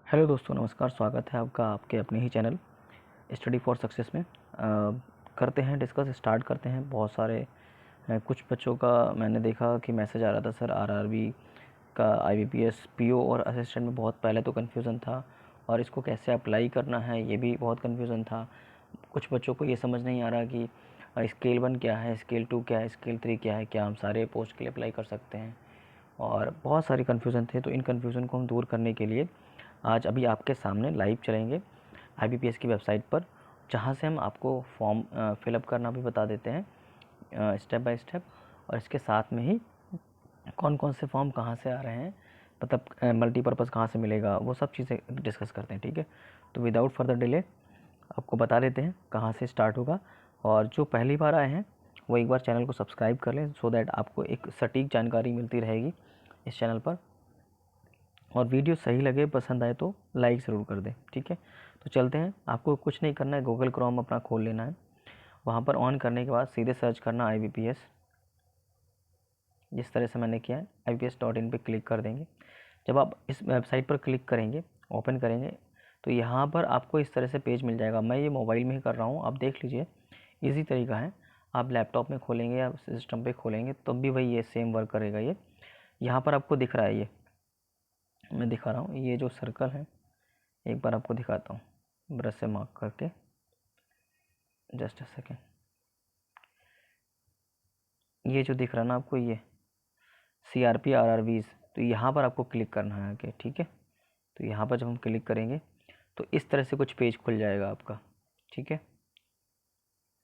Hello दोस्तों, नमस्कार। स्वागत है आपका आपके अपने ही चैनल स्टडी फॉर सक्सेस में। करते हैं डिस्कस, स्टार्ट करते हैं। बहुत सारे कुछ बच्चों का मैंने देखा कि मैसेज आ रहा था, सर आरआरबी का आईबीपीएस पीओ और असिस्टेंट में बहुत पहले तो कन्फ्यूज़न था, और इसको कैसे अप्लाई करना है ये भी बहुत कन्फ्यूज़न था। कुछ बच्चों को ये समझ नहीं आ रहा कि स्केल 1 क्या है, स्केल 2 क्या है, स्केल 3 क्या है, क्या हम सारे पोस्ट के लिए अप्लाई कर सकते हैं, और बहुत सारी कन्फ्यूज़न थे। तो इन कन्फ्यूज़न को हम दूर करने के लिए आज अभी आपके सामने लाइव चलेंगे आईबीपीएस की वेबसाइट पर, जहां से हम आपको फॉर्म फिलअप करना भी बता देते हैं स्टेप बाय स्टेप, और इसके साथ में ही कौन कौन से फॉर्म कहां से आ रहे हैं, मतलब मल्टीपर्पज़ कहां से मिलेगा, वो सब चीज़ें डिस्कस करते हैं। ठीक है, तो विदाउट फर्दर डिले आपको बता देते हैं कहां से स्टार्ट होगा। और जो पहली बार आए हैं वो एक बार चैनल को सब्सक्राइब कर लें, सो दैट आपको एक सटीक जानकारी मिलती रहेगी इस चैनल पर। और वीडियो सही लगे, पसंद आए तो लाइक ज़रूर कर दें। ठीक है, तो चलते हैं। आपको कुछ नहीं करना है, गूगल क्रोम अपना खोल लेना है। वहाँ पर ऑन करने के बाद सीधे सर्च करना IBPS, जिस तरह से मैंने किया है। IBPS.in पे क्लिक कर देंगे। जब आप इस वेबसाइट पर क्लिक करेंगे, ओपन करेंगे, तो यहाँ पर आपको इस तरह से पेज मिल जाएगा। मैं ये मोबाइल में ही कर रहा हूँ, आप देख लीजिए, ईजी तरीका है। आप लैपटॉप में खोलेंगे या सिस्टम पे खोलेंगे तब भी वही ये सेम वर्क करेगा। ये यहाँ पर आपको दिख रहा है, ये मैं दिखा रहा हूँ, ये जो सर्कल है एक बार आपको दिखाता हूँ ब्रश से मार्क करके। Just a second. ये जो दिख रहा है ना आपको, ये CRP RRBs, तो यहाँ पर आपको क्लिक करना है आके। ठीक है, तो यहाँ पर जब हम क्लिक करेंगे तो इस तरह से कुछ पेज खुल जाएगा आपका। ठीक है,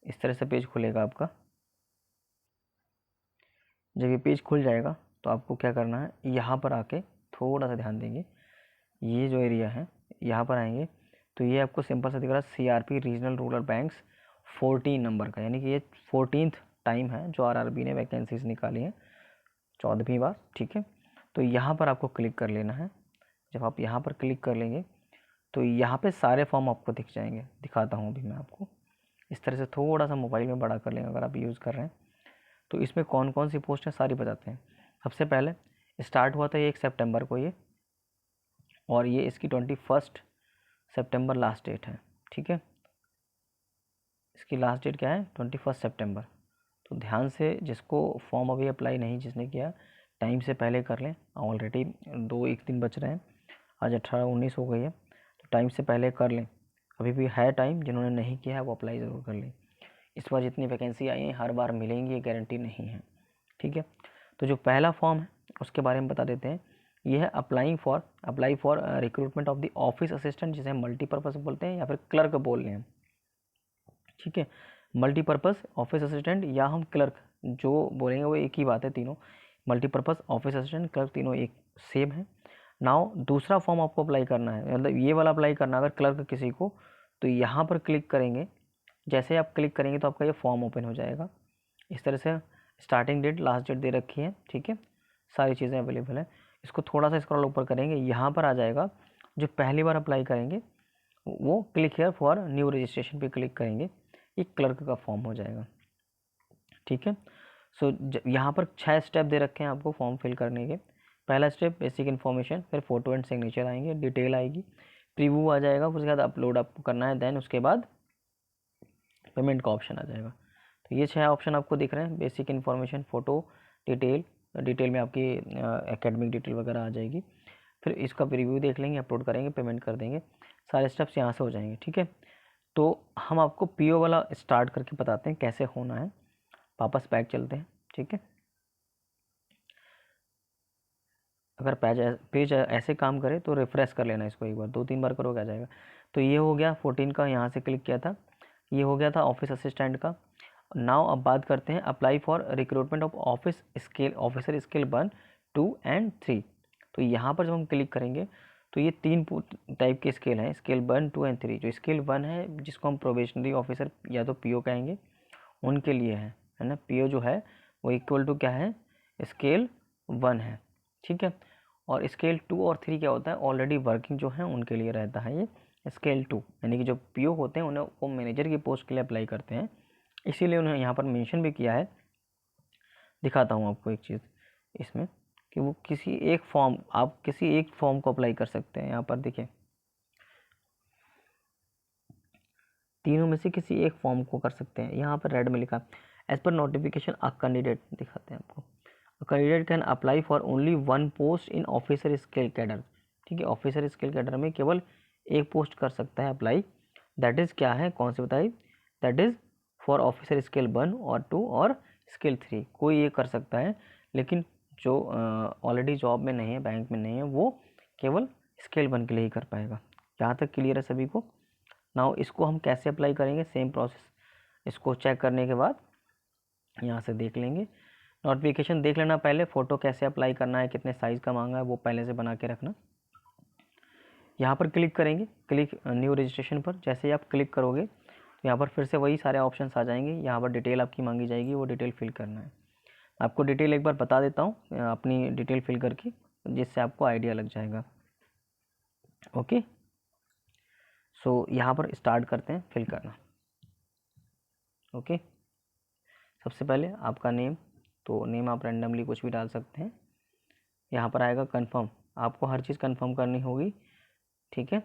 इस तरह से पेज खुलेगा आपका। जब ये पेज खुल जाएगा तो आपको क्या करना है, यहाँ पर आके थोड़ा सा ध्यान देंगे। ये जो एरिया है, यहाँ पर आएंगे तो ये आपको सिंपल सा दिख रहा है, CRP regional rural banks 14 number का, यानी कि ये 14th टाइम है जो RRB ने वैकेंसीज निकाली हैं, 14वीं बार। ठीक है, तो यहाँ पर आपको क्लिक कर लेना है। जब आप यहाँ पर क्लिक कर लेंगे तो यहाँ पे सारे फॉर्म आपको दिख जाएंगे। दिखाता हूँ अभी मैं आपको। इस तरह से थोड़ा सा मोबाइल में बड़ा कर लेंगे अगर आप यूज़ कर रहे हैं। तो इसमें कौन कौन सी पोस्ट है सारी बताते हैं। सबसे पहले स्टार्ट हुआ था ये 1 सितंबर को ये, और ये इसकी 21 सितंबर लास्ट डेट है। ठीक है, इसकी लास्ट डेट क्या है, 21 सितंबर। तो ध्यान से, जिसको फॉर्म अभी अप्लाई नहीं जिसने किया, टाइम से पहले कर लें। ऑलरेडी 1 दिन बच रहे हैं, आज 18-19 हो गई है, तो टाइम से पहले कर लें। अभी भी है टाइम, जिन्होंने नहीं किया है वो अप्लाई ज़रूर कर लें। इस बार जितनी वैकेंसी आई है हर बार मिलेंगी, ये गारंटी नहीं है। ठीक है, तो जो पहला फॉर्म है उसके बारे में बता देते हैं। ये है apply for recruitment of the office assistant, जिसे हम मल्टीपर्पज़ बोलते हैं या फिर क्लर्क बोल रहे हैं। ठीक है, मल्टीपर्पज़ ऑफिस असिस्टेंट या हम क्लर्क जो बोलेंगे वो एक ही बात है। तीनों मल्टीपर्पज़ ऑफिस असिस्टेंट क्लर्क तीनों एक सेम है। नाउ दूसरा फॉर्म आपको अप्लाई करना है, मतलब ये वाला अप्लाई करना है अगर क्लर्क किसी को, तो यहाँ पर क्लिक करेंगे। जैसे आप क्लिक करेंगे तो आपका ये फॉर्म ओपन हो जाएगा। इस तरह से स्टार्टिंग डेट लास्ट डेट दे रखी है। ठीक है, सारी चीज़ें अवेलेबल है। इसको थोड़ा सा स्क्रॉल ऊपर करेंगे, यहाँ पर आ जाएगा। जो पहली बार अप्लाई करेंगे वो click here for new registration पे क्लिक करेंगे, ये क्लर्क का फॉर्म हो जाएगा। ठीक है, सो यहाँ पर 6 स्टेप दे रखे हैं आपको फॉर्म फिल करने के। पहला स्टेप बेसिक इन्फॉर्मेशन, फिर फोटो एंड सिग्नेचर आएंगे, डिटेल आएगी, प्रीव्यू आ जाएगा, उसके बाद अपलोड आपको करना है, देन उसके बाद पेमेंट का ऑप्शन आ जाएगा। तो ये 6 ऑप्शन आपको दिख रहे हैं, basic information, photo, detail. Detail में आपकी एकेडमिक डिटेल वगैरह आ जाएगी। फिर इसका प्रीव्यू देख लेंगे, अपलोड करेंगे, पेमेंट कर देंगे, सारे स्टेप्स यहाँ से हो जाएंगे। ठीक है, तो हम आपको PO वाला स्टार्ट करके बताते हैं कैसे होना है। वापस बैक चलते हैं। ठीक है, अगर पेज ऐसे काम करे तो रिफ़्रेश कर लेना इसको, एक बार 2-3 बार करोगे आ जाएगा। तो ये हो गया 14 का, यहाँ से क्लिक किया था, ये हो गया था ऑफिस असिस्टेंट का। नाउ अब बात करते हैं apply for recruitment of officer scale 1, 2 and 3। तो यहाँ पर जब हम क्लिक करेंगे तो ये 3 टाइप के स्केल हैं, स्केल 1, 2 एंड 3। जो स्केल 1 है जिसको हम प्रोबेशनरी ऑफिसर या तो PO कहेंगे, उनके लिए है ना। PO जो है वो इक्वल टू क्या है, स्केल 1 है। ठीक है, और स्केल 2 और 3 क्या होता है, ऑलरेडी वर्किंग जो है उनके लिए रहता है ये स्केल 2, यानी कि जो PO होते हैं उन्हें वो मैनेजर की पोस्ट के लिए अप्लाई करते हैं, इसीलिए उन्हें यहाँ पर मेंशन भी किया है। दिखाता हूँ आपको एक चीज़ इसमें, कि वो किसी एक फॉर्म को अप्लाई कर सकते हैं। यहाँ पर देखिए, तीनों में से किसी एक फॉर्म को कर सकते हैं। यहाँ पर रेड में लिखा as per notification a candidate, दिखाते हैं आपको, candidate can apply for only one post in officer skill cadre. ठीक है, ऑफिसर स्किल कैडर में केवल एक पोस्ट कर सकता है अप्लाई। दैट इज़ क्या है, कौन सी बताई, that is for officer skill 1 और 2 और स्किल 3, कोई ये कर सकता है। लेकिन जो ऑलरेडी जॉब में नहीं है, बैंक में नहीं है, वो केवल स्किल 1 के लिए ही कर पाएगा। यहाँ तक क्लियर है सभी को। नाउ इसको हम कैसे अप्लाई करेंगे, सेम प्रोसेस। इसको चेक करने के बाद यहाँ से देख लेंगे, नोटिफिकेशन देख लेना पहले, फ़ोटो कैसे अप्लाई करना है, कितने साइज़ का मांगा है वो पहले से बना के रखना। यहाँ पर क्लिक करेंगे, क्लिक न्यू रजिस्ट्रेशन पर। जैसे ही आप क्लिक करोगे तो यहाँ पर फिर से वही सारे ऑप्शंस आ जाएंगे। यहाँ पर डिटेल आपकी मांगी जाएगी, वो डिटेल फिल करना है। आपको डिटेल एक बार बता देता हूँ अपनी डिटेल फिल करके, जिससे आपको आइडिया लग जाएगा। ओके, सो यहाँ पर स्टार्ट करते हैं फिल करना। ओके, सबसे पहले आपका नेम, तो नेम आप रैंडमली कुछ भी डाल सकते हैं। यहाँ पर आएगा कंफर्म, आपको हर चीज़ कंफर्म करनी होगी। ठीक है,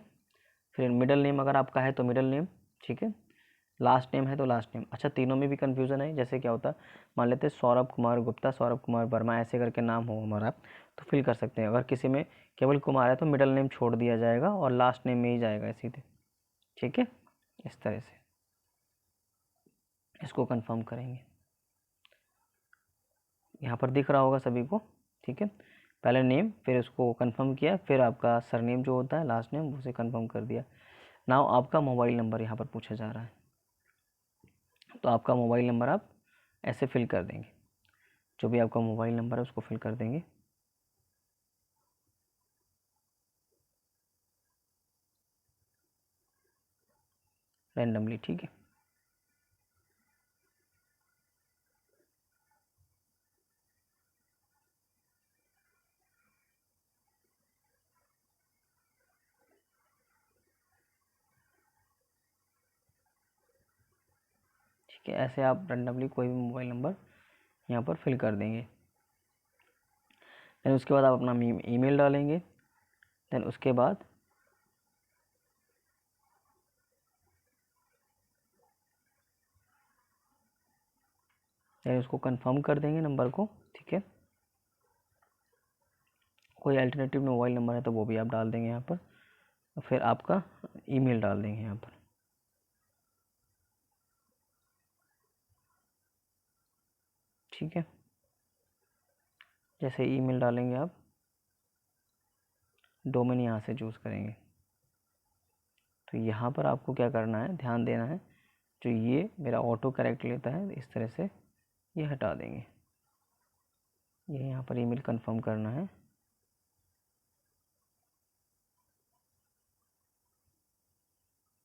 फिर मिडिल नेम अगर आपका है तो मिडिल नेम, ठीक है, लास्ट नेम है तो लास्ट नेम। अच्छा, तीनों में भी कन्फ्यूज़न है, जैसे क्या होता है, मान लेते हैं सौरभ कुमार गुप्ता, सौरभ कुमार वर्मा, ऐसे करके नाम हो हमारा, तो फिल कर सकते हैं। अगर किसी में केवल कुमार है तो मिडिल नेम छोड़ दिया जाएगा और लास्ट नेम में ही जाएगा सीधे। ठीक है, इस तरह से इसको कंफर्म करेंगे। यहाँ पर दिख रहा होगा सभी को। ठीक है, पहले नेम, फिर उसको कंफर्म किया, फिर आपका सरनेम जो होता है लास्ट नेम, उसे कंफर्म कर दिया। नाउ आपका मोबाइल नंबर यहाँ पर पूछा जा रहा है, तो आपका मोबाइल नंबर आप ऐसे फिल कर देंगे। जो भी आपका मोबाइल नंबर है उसको फिल कर देंगे। रैंडमली, ठीक है। ठीक है, ऐसे आप रैंडमली कोई भी मोबाइल नंबर यहाँ पर फिल कर देंगे। देन उसके बाद आप अपना ईमेल डालेंगे। देन उसके बाद देन उसको कंफर्म कर देंगे नंबर को। ठीक है, कोई अल्टरनेटिव मोबाइल नंबर है तो वो भी आप डाल देंगे यहाँ पर, फिर आपका ईमेल डाल देंगे यहाँ पर। ठीक है, जैसे ईमेल डालेंगे आप, डोमेन यहाँ से चूज़ करेंगे। तो यहाँ पर आपको क्या करना है, ध्यान देना है, जो ये मेरा ऑटो करेक्ट लेता है इस तरह से, ये हटा देंगे। ये यहाँ पर ईमेल कंफर्म करना है।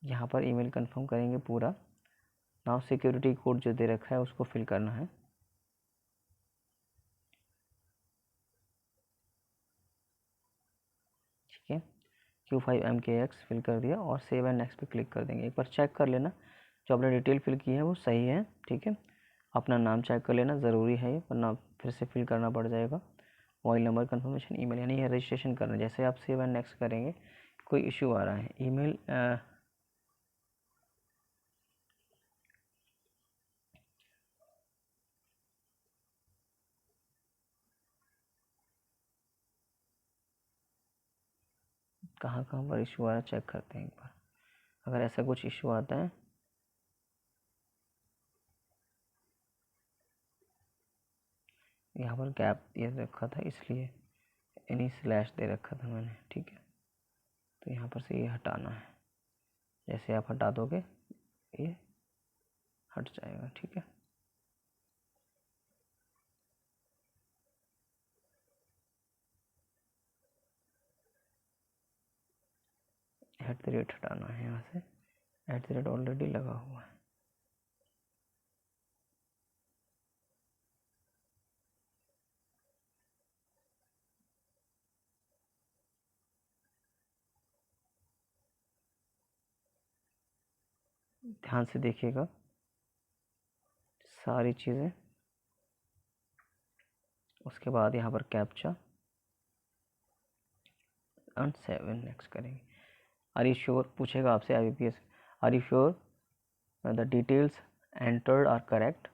यहाँ पर ईमेल कंफर्म करेंगे पूरा। नाउ सिक्योरिटी कोड जो दे रखा है उसको फिल करना है। ठीक है, Q5MKX फिल कर दिया और सेव एंड नेक्स्ट पे क्लिक कर देंगे। एक बार चेक कर लेना जो आपने डिटेल फिल की है वो सही है। ठीक है, अपना नाम चेक कर लेना, ज़रूरी है ये, वरना फिर से फिल करना पड़ जाएगा। मोबाइल नंबर कंफर्मेशन, ईमेल, यानी रजिस्ट्रेशन करना। जैसे आप सेव एंड नेक्स्ट करेंगे कोई इशू आ रहा है, ईमेल कहाँ कहाँ पर इशू आ रहा है चेक करते हैं एक बार। अगर ऐसा कुछ इशू आता है, यहाँ पर गैप दे रखा था इसलिए यानी स्लैश दे रखा था मैंने। ठीक है, तो यहाँ पर से ये हटाना है। जैसे आप हटा दोगे ये हट जाएगा। ठीक है, @ हटाना है यहाँ से, @ ऑलरेडी लगा हुआ है। ध्यान से देखिएगा सारी चीज़ें। उसके बाद यहाँ पर कैप्चा एंड 7 नेक्स्ट करेंगे। आर यू श्योर पूछेगा आपसे IBPS, are you sure the details entered are correct,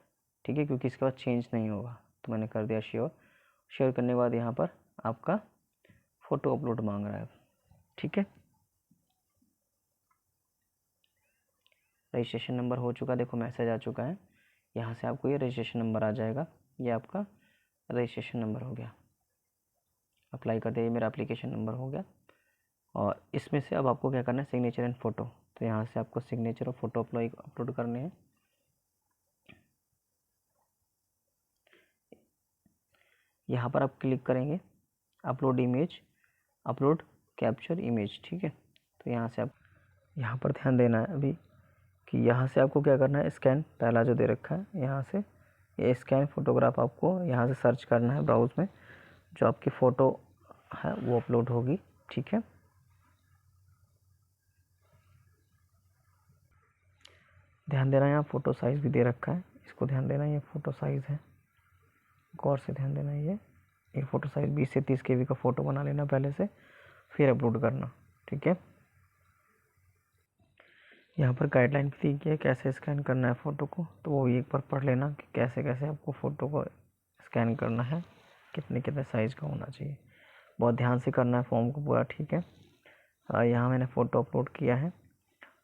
ठीक है, क्योंकि इसके बाद चेंज नहीं होगा, तो मैंने कर दिया श्योर। शेयर करने के बाद यहाँ पर आपका फ़ोटो अपलोड मांग रहा है, ठीक है। रजिस्ट्रेशन नंबर हो चुका, देखो मैसेज आ चुका है, यहाँ से आपको ये रजिस्ट्रेशन नंबर आ जाएगा, ये आपका रजिस्ट्रेशन नंबर हो गया। अप्लाई कर दिया, ये मेरा एप्लीकेशन नंबर हो गया। और इसमें से अब आपको क्या करना है, सिग्नेचर एंड फ़ोटो, तो यहाँ से आपको सिग्नेचर और फोटो अपलोड करने हैं। यहाँ पर आप क्लिक करेंगे upload image, upload capture image, ठीक है। तो यहाँ से आप यहाँ पर ध्यान देना है अभी कि यहाँ से आपको क्या करना है, स्कैन पहला जो दे रखा है यहाँ से, ये स्कैन फोटोग्राफ आपको यहाँ से सर्च करना है ब्राउज में, जो आपकी फ़ोटो है वो अपलोड होगी, ठीक है। ध्यान देना, यहाँ फ़ोटो साइज़ भी दे रखा है, इसको ध्यान देना, ये फ़ोटो साइज़ है, गौर से ध्यान देना। ये फ़ोटो साइज़ 20 से 30 KB का फ़ोटो बना लेना पहले से, फिर अपलोड करना, ठीक है। यहाँ पर गाइडलाइन भी दी गई है कैसे स्कैन करना है फ़ोटो को, तो वो भी एक बार पढ़ लेना कि कैसे कैसे आपको फ़ोटो को स्कैन करना है, कितने कितने साइज़ का होना चाहिए, बहुत ध्यान से करना है फॉर्म को पूरा, ठीक है। यहाँ मैंने फ़ोटो अपलोड किया है।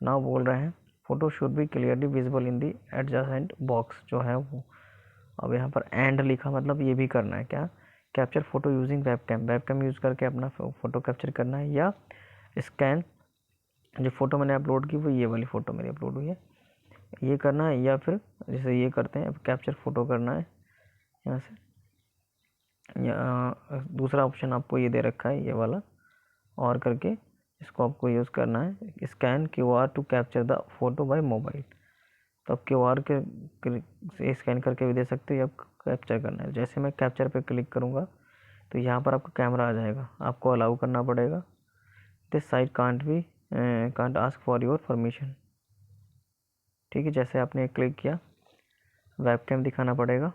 नाउ बोल रहे हैं photo should be clearly visible in the adjacent box जो है वो। अब यहाँ पर एंड लिखा, मतलब ये भी करना है क्या, capture photo using webcam use करके अपना फ़ोटो कैप्चर करना है, या स्कैन जो फ़ोटो मैंने अपलोड की वो ये वाली फ़ोटो मेरी अपलोड हुई है, ये करना है, या फिर जैसे ये करते हैं अब कैप्चर फ़ोटो करना है यहाँ से, या दूसरा ऑप्शन आपको ये दे रखा है ये वाला, और करके इसको आपको यूज़ करना है, scan QR to capture the photo by mobile. तो आप QR से स्कैन करके भी दे सकते हो, या कैप्चर करना है। जैसे मैं कैप्चर पे क्लिक करूँगा तो यहाँ पर आपका कैमरा आ जाएगा, आपको अलाउ करना पड़ेगा, this site can't ask for your permission, ठीक है। जैसे आपने क्लिक किया वेबकैम दिखाना पड़ेगा,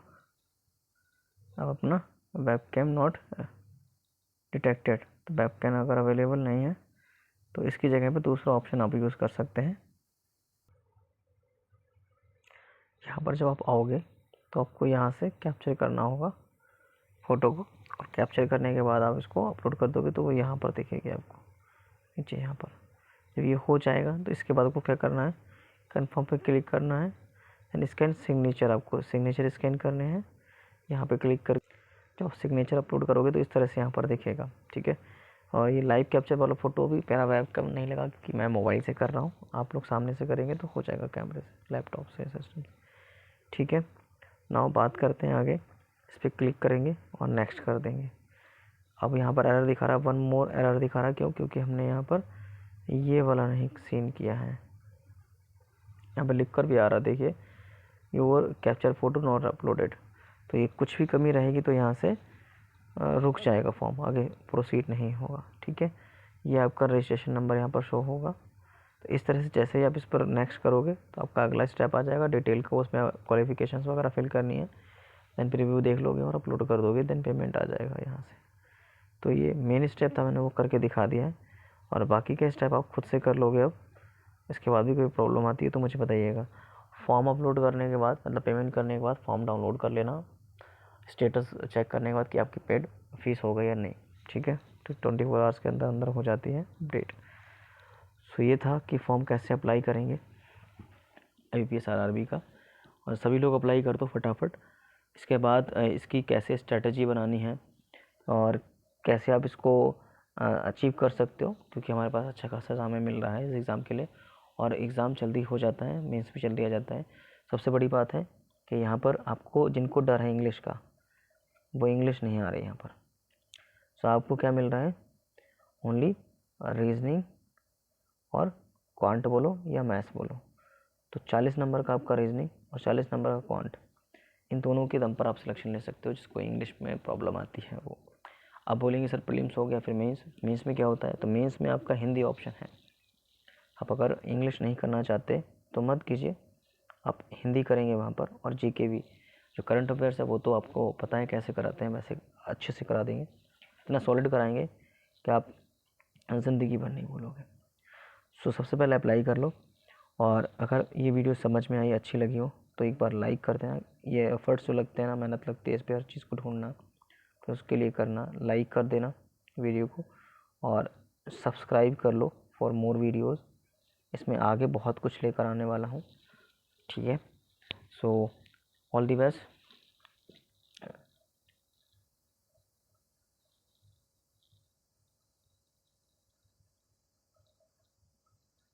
अब अपना वेबकैम नॉट डिटेक्टेड, तो वेबकैम अगर अवेलेबल नहीं है तो इसकी जगह पे दूसरा ऑप्शन आप यूज़ कर सकते हैं। यहाँ पर जब आप आओगे तो आपको यहाँ से कैप्चर करना होगा फ़ोटो को, और कैप्चर करने के बाद आप इसको अपलोड कर दोगे तो वो यहाँ पर दिखेगी आपको नीचे यहाँ पर। जब ये हो जाएगा तो इसके बाद आपको क्या करना है, कन्फर्म पे क्लिक करना है, एंड स्कैन सिग्नेचर, आपको सिग्नेचर स्कैन करने हैं। यहाँ पे क्लिक कर जब आप सिग्नेचर अपलोड करोगे तो इस तरह से यहाँ पर दिखेगा, ठीक है। और ये लाइव कैप्चर वाला फ़ोटो भी मेरा वेबकैम नहीं लगा, क्योंकि मैं मोबाइल से कर रहा हूँ, आप लोग सामने से करेंगे तो हो जाएगा कैमरे से, लैपटॉप से सिस्टम, ठीक है। नाउ बात करते हैं आगे, इस पर क्लिक करेंगे और नेक्स्ट कर देंगे। अब यहाँ पर एरर दिखा रहा है, वन मोर एरर दिखा रहा है, क्यों, क्योंकि हमने यहाँ पर ये वाला नहीं सीन किया है। यहाँ पर लिख कर भी आ रहा है, देखिए your capture photo not uploaded, तो ये कुछ भी कमी रहेगी तो यहाँ से रुक जाएगा फॉर्म, आगे प्रोसीड नहीं होगा, ठीक है। ये आपका रजिस्ट्रेशन नंबर यहाँ पर शो होगा। तो इस तरह से जैसे ही आप इस पर नेक्स्ट करोगे तो आपका अगला स्टेप आ जाएगा डिटेल का, उसमें क्वालिफिकेशंस वगैरह फिल करनी है, देन प्रीव्यू देख लोगे और अपलोड कर दोगे, देन पेमेंट आ जाएगा यहाँ से। तो ये मेन स्टेप था, मैंने वो करके दिखा दिया है, और बाकी के स्टेप आप खुद से कर लोगे। अब इसके बाद भी कोई प्रॉब्लम आती है तो मुझे बताइएगा। फॉर्म अपलोड करने के बाद, मतलब पेमेंट करने के बाद फॉर्म डाउनलोड कर लेना, स्टेटस चेक करने के बाद कि आपकी पेड फीस हो गई या नहीं, ठीक है। तो 24 आवर्स के अंदर अंदर हो जाती है अपडेट। सो ये था कि फॉर्म कैसे अप्लाई करेंगे IBPS RRB का, और सभी लोग अप्लाई कर दो फटाफट। इसके बाद इसकी कैसे स्ट्रेटजी बनानी है और कैसे आप इसको अचीव कर सकते हो, क्योंकि हमारे पास अच्छा खासा समय मिल रहा है इस एग्ज़ाम के लिए, और एग्ज़ाम जल्दी हो जाता है, मेंस भी जल्दी आ जाता है। सबसे बड़ी बात है कि यहाँ पर आपको जिनको डर है इंग्लिश का, वो इंग्लिश नहीं आ रही यहाँ पर। सो आपको क्या मिल रहा है, ओनली रीजनिंग और क्वांट बोलो या मैथ्स बोलो, तो 40 नंबर का आपका रीजनिंग और 40 नंबर का क्वांट, इन दोनों के दम पर आप सिलेक्शन ले सकते हो। जिसको इंग्लिश में प्रॉब्लम आती है वो, आप बोलेंगे सर प्रीलिम्स हो गया फिर मेंस में क्या होता है, तो मेंस में आपका हिंदी ऑप्शन है। आप अगर इंग्लिश नहीं करना चाहते तो मत कीजिए, आप हिंदी करेंगे वहाँ पर, और GK भी, जो करंट अफेयर्स है वो तो आपको पता है कैसे कराते हैं, वैसे अच्छे से करा देंगे, इतना सॉलिड कराएंगे कि आप ज़िंदगी भर नहीं भूलोगे। सो सबसे पहले अप्लाई कर लो, और अगर ये वीडियो समझ में आई, अच्छी लगी हो, तो एक बार लाइक कर देना। ये एफर्ट्स जो लगते हैं ना, मेहनत लगती है इस पर हर चीज़ को ढूंढना, तो उसके लिए करना, लाइक कर देना वीडियो को, और सब्सक्राइब कर लो फॉर मोर वीडियोज़। इसमें आगे बहुत कुछ लेकर आने वाला हूँ, ठीक है। So all the best.